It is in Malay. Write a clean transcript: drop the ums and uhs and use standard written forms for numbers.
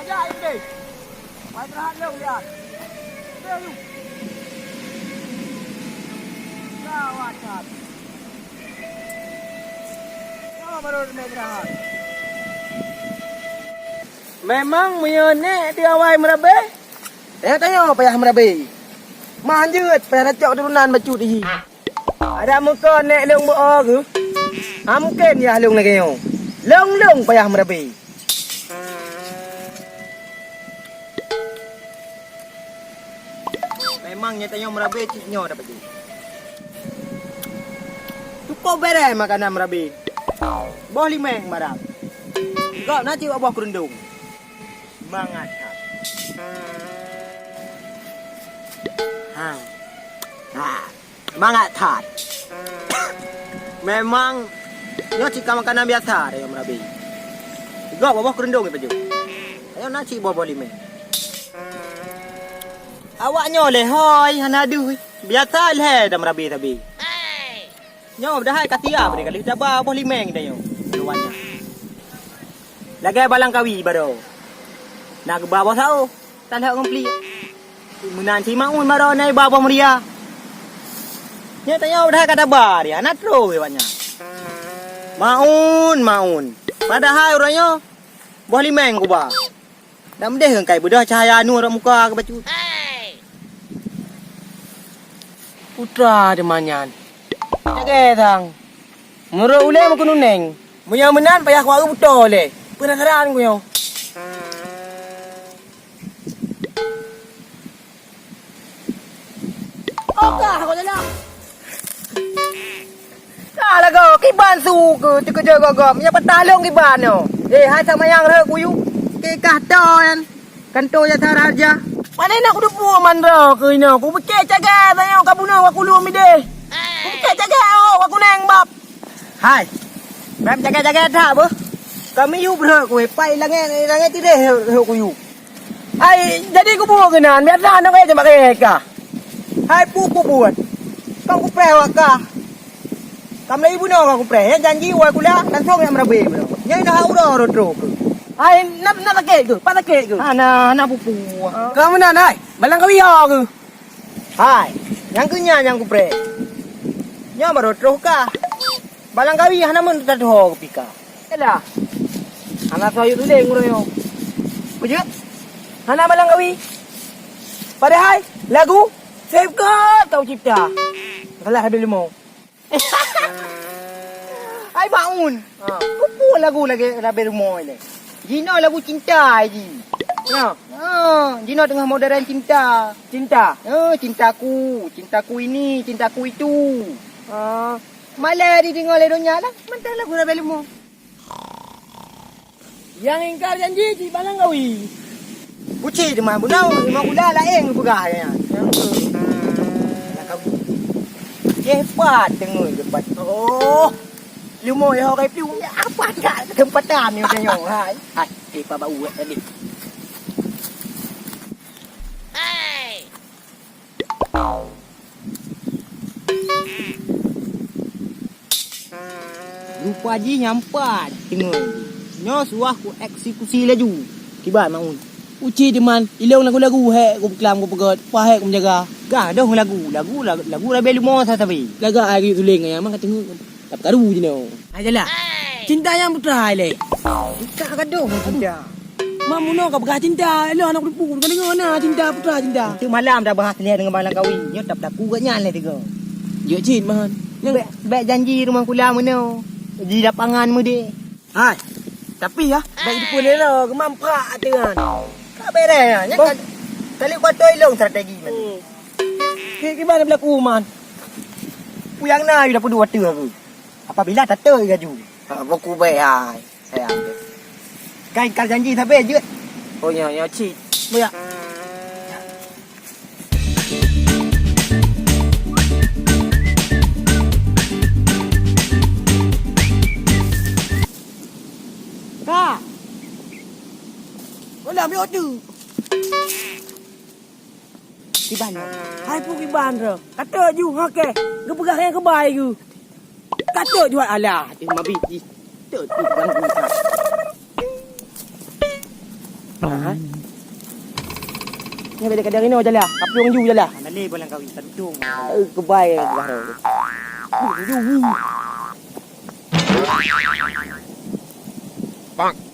aja ini. Mai terhat lu lihat. Dia lu. Gawat. Sama baru mai terhat. Memang menyone dia awai merabe. Tanya payah merabe. Manjut payah cok turunan bacut hi. Ada muka nek leung bo ke? Mungkin ya leung lagi yo. Leung payah merabe. Memang nyatanya merabe ciknyo dapat tu. Cukup beres makanan merabe. Boh limeng marah. Kau nanti buah kerundung. Semangat. Semangat tat. Memang nyo cika makanan biasa dia merabi. Kau buah kerundung apa je? Ayo nasi buah limeng. Awaknya lehoi hana aduh. Biasa leh dah merabi tapi. Nyo dah hai katia beri kali coba buah limeng dah yo. Lawannya. Lagi balang kawi baru. Nak bawa sao? Tak nak komplit. Menan si maun baru naik bawa meria. Nya tanya dah kata bar ya, nak tro banyak. Maun. Padahal orangnya buah limeng ku ba. Dah mendeh kai bedah cahaya anu orang muka ke baju. Putra de manyan. Jaga tang. Muru ule mo kununeng. Munya menan payah ku aru betul le. Penasaran ku yo. Okah kau jalan. Salah kau, kiban su ke kerja kau. Punya petalung kiban yo. Hai sama yang re ku yu. Ke kahto yan. Kanto ya saraja. Mana nak ku depu mandra ke ina. Ku bekek jaga tanya kau bunuh aku lu mi de. Ku bekek jaga aku neng bab. Hai. Bab jaga-jaga dah bu. Kami yu ber ku pai langai tide ku yu. Hai jadi ku buat kenan biasa nak je pakai ka. Hai pu buat. Kau ku prewak ka. Kamu ibu nak aku pre, janji wak kuliah langsung yang merabe. Nyai dah udah rodro. Hai nak pakai ke? Pak pakai ke? Ana pupu. Kamu nak hai? Balang kau iya ke? Hai, yang kenya yang ku pre. Nya baru rodro ka. Balang kau iya hana mun tak ho pika. Elah. Ana sayu tu deh nguro yo. Bujut. Hana balang kau iya. Padahal lagu safeguard kau cipta. Kalah habis limo. Ai maun. Kupu lagu lagi rabe rumah ni. Gino lagu cinta ji. Ya. Gino tengah modern cinta. Cinta. Cintaku ini, cintaku itu. Malah di dengar ledonya lah. Mentang lagu rabe rumah. Yang ingkar janji ji balang gawi. Buci demam bunau, memang udah laeng begah ya. Cepat tengok cepat. Oh. Lumo ya kai piu apa kat tempatan ni tengok. Hai. Pa bau tadi. Hey. Rupa ji nyampat tengok. Nyo suah ku eksekusi laju. Kibat maun. Uci deman, ilang lagu-lagu hek ku kelam ku pegot, pa hek ku menjaga. Gah dah lagu rabe lumo sa sabi. Laga hari tuling yang mang tengok. Tak karu je no. Ajalah. Cinta yang putra le. Cinta gaduh cinta. Mamuno ka begah cinta. Elo anak depu kan dengar na cinta putra cinta. Tu malam dah bahas ni dengan balang kawi. Nyo tak ku gatnya le tiga. Ye cin man. Yang baik janji rumah kula meno. Di lapangan mu de. Hai. Tapi ya, baik depu le lo kemamprak tu kan. Ka beres ya. Nya kali patoi long strategi man. Gimana berlaku man? Puyang na dah pun dua tu aku. Apabila tak tahu gaju. Aku baik hai. Saya ambil. Kan kal janji sampai je. Oh ya cik. Boya. Kak. Boleh ambil order. Kiban. Hai pu kiban re. Kata ju okey. Ge pegah yang kebai ke. Kata jual alah, mabit ji. Tu ganggu tak. Ha? Ni balik kadang ino jala. Kapung ju jala. Nali lang kawin tantung. Kubay garo. Ju. Bonk.